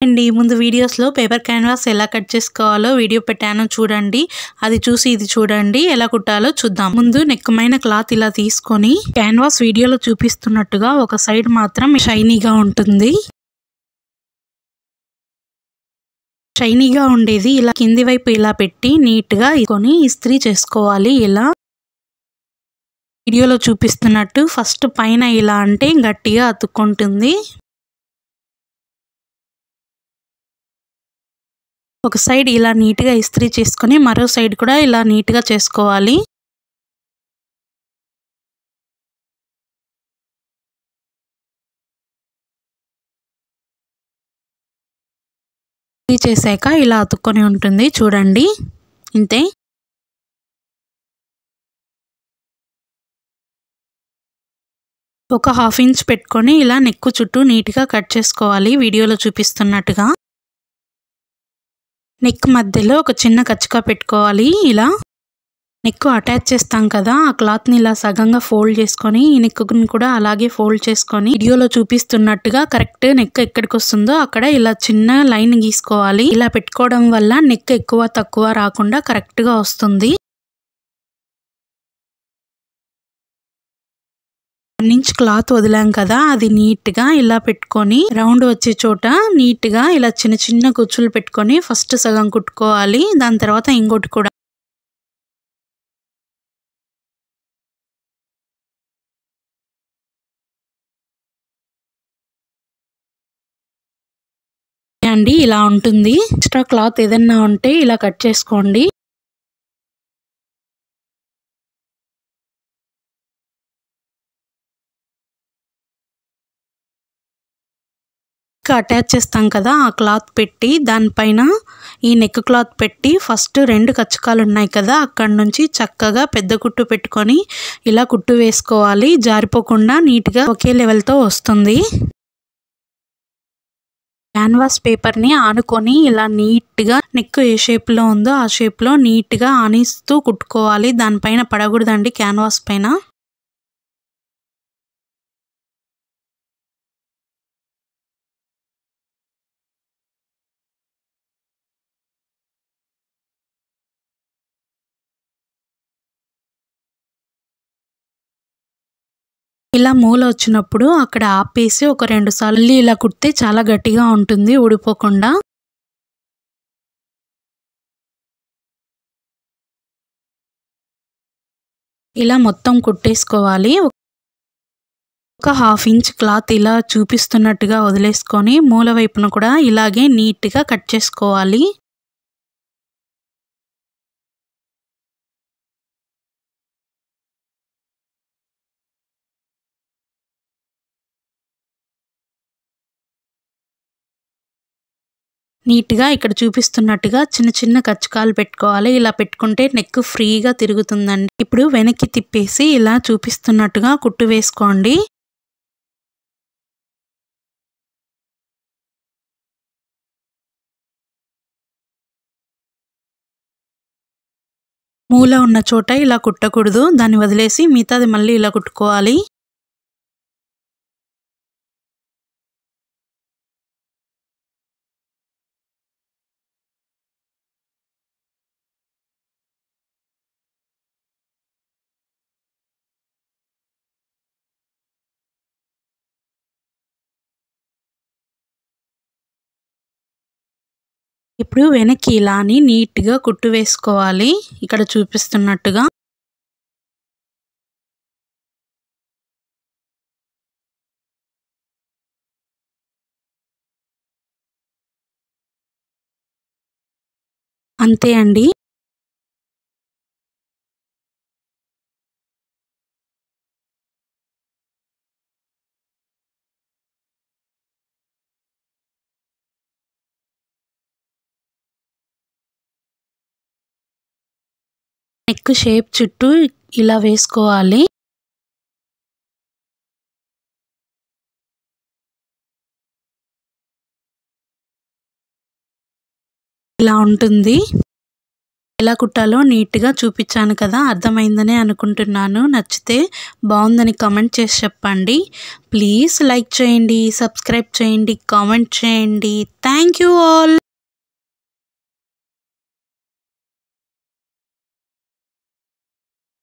అండి ముందు వీడియోస్లో పేపర్ క్యాన్వాస్ ఎలా కట్ చేసుకోవాలో వీడియో పెట్టాను చూడండి. అది చూసి ఇది చూడండి ఎలా కుట్టాలో చూద్దాం. ముందు నెక్కమైన క్లాత్ ఇలా తీసుకొని క్యాన్వాస్ వీడియోలో చూపిస్తున్నట్టుగా ఒక సైడ్ మాత్రం షైనీగా ఉంటుంది. షైనీగా ఉండేది ఇలా కింది వైపు ఇలా పెట్టి నీట్గా కొని ఇస్త్రీ చేసుకోవాలి. ఇలా వీడియోలో చూపిస్తున్నట్టు ఫస్ట్ పైన ఇలా అంటే గట్టిగా అతుక్కుంటుంది. ఒక సైడ్ ఇలా నీట్గా ఇస్త్రీ చేసుకొని మరో సైడ్ కూడా ఇలా నీట్గా చేసుకోవాలి. ఇస్త్రీ చేశాక ఇలా అతుక్కొని ఉంటుంది చూడండి. ఇంతే. ఒక హాఫ్ ఇంచ్ పెట్టుకొని ఇలా నెక్కు చుట్టూ నీట్గా కట్ చేసుకోవాలి వీడియోలో చూపిస్తున్నట్టుగా. నెక్ మధ్యలో ఒక చిన్న కచ్చిక పెట్టుకోవాలి. ఇలా నెక్ అటాచ్ చేస్తాం కదా, ఆ క్లాత్ని ఇలా సగంగా ఫోల్డ్ చేసుకొని ఈ నెక్కుని కూడా అలాగే ఫోల్డ్ చేసుకొని వీడియోలో చూపిస్తున్నట్టుగా కరెక్ట్ నెక్ ఎక్కడికి వస్తుందో అక్కడ ఇలా చిన్న లైన్ గీసుకోవాలి. ఇలా పెట్టుకోవడం వల్ల నెక్ ఎక్కువ తక్కువ రాకుండా కరెక్ట్గా వస్తుంది. 1 ఇంచ్ క్లాత్ వదిలాం కదా, అది నీట్గా ఇలా పెట్టుకొని రౌండ్ వచ్చే చోట నీట్గా ఇలా చిన్న చిన్న కుచ్చులు పెట్టుకొని ఫస్ట్ సగం కుట్టుకోవాలి. దాని తర్వాత ఇంకోటి కూడా. అండి ఇలా ఉంటుంది. ఎక్స్ట్రా క్లాత్ ఏదన్నా ఉంటే ఇలా కట్ చేసుకోండి. అటాచ్ చేస్తాం కదా, ఆ క్లాత్ పెట్టి దానిపైన ఈ నెక్ క్లాత్ పెట్టి ఫస్ట్ 2 కచ్చకాలు ఉన్నాయి కదా, అక్కడ నుంచి చక్కగా పెద్ద కుట్టు పెట్టుకొని ఇలా కుట్టు వేసుకోవాలి. జారిపోకుండా నీట్గా ఒకే లెవెల్తో వస్తుంది. క్యాన్వాస్ పేపర్ని ఆనుకొని ఇలా నీట్గా నెక్ ఏ షేప్లో ఉందో ఆ షేప్లో నీట్గా ఆనిస్తూ కుట్టుకోవాలి. దానిపైన పడకూడదండి క్యాన్వాస్ పైన. ఇలా మూల వచ్చినప్పుడు అక్కడ ఆపేసి ఒక 2 సార్లు ఇలా కుడితే చాలా గట్టిగా ఉంటుంది ఊడిపోకుండా. ఇలా మొత్తం కుట్టేసుకోవాలి. ఒక హాఫ్ ఇంచ్ క్లాత్ ఇలా చూపిస్తున్నట్టుగా వదిలేసుకొని మూల వైపున కూడా ఇలాగే నీట్గా కట్ చేసుకోవాలి. నీట్గా ఇక్కడ చూపిస్తున్నట్టుగా చిన్న చిన్న కచ్చకాలు పెట్టుకోవాలి. ఇలా పెట్టుకుంటే నెక్ ఫ్రీగా తిరుగుతుందండి. ఇప్పుడు వెనక్కి తిప్పేసి ఇలా చూపిస్తున్నట్టుగా కుట్టు వేసుకోండి. మూల ఉన్న చోట ఇలా కుట్టకూడదు, దాన్ని వదిలేసి మిగతాది మళ్ళీ ఇలా కుట్టుకోవాలి. ఇప్పుడు వెనక్కి ఇలా అని నీట్గా కుట్టు వేసుకోవాలి ఇక్కడ చూపిస్తున్నట్టుగా. అంతే అండి. నెక్ షేప్ చుట్టూ ఇలా వేసుకోవాలి. ఇలా ఉంటుంది. ఎలా కుట్టాలో నీట్గా చూపించాను కదా, అర్థమైందని అనుకుంటున్నాను. నచ్చితే బాగుందని కామెంట్ చేసి చెప్పండి. ప్లీజ్ లైక్ చేయండి, సబ్స్క్రైబ్ చేయండి, కామెంట్ చేయండి. Thank you all.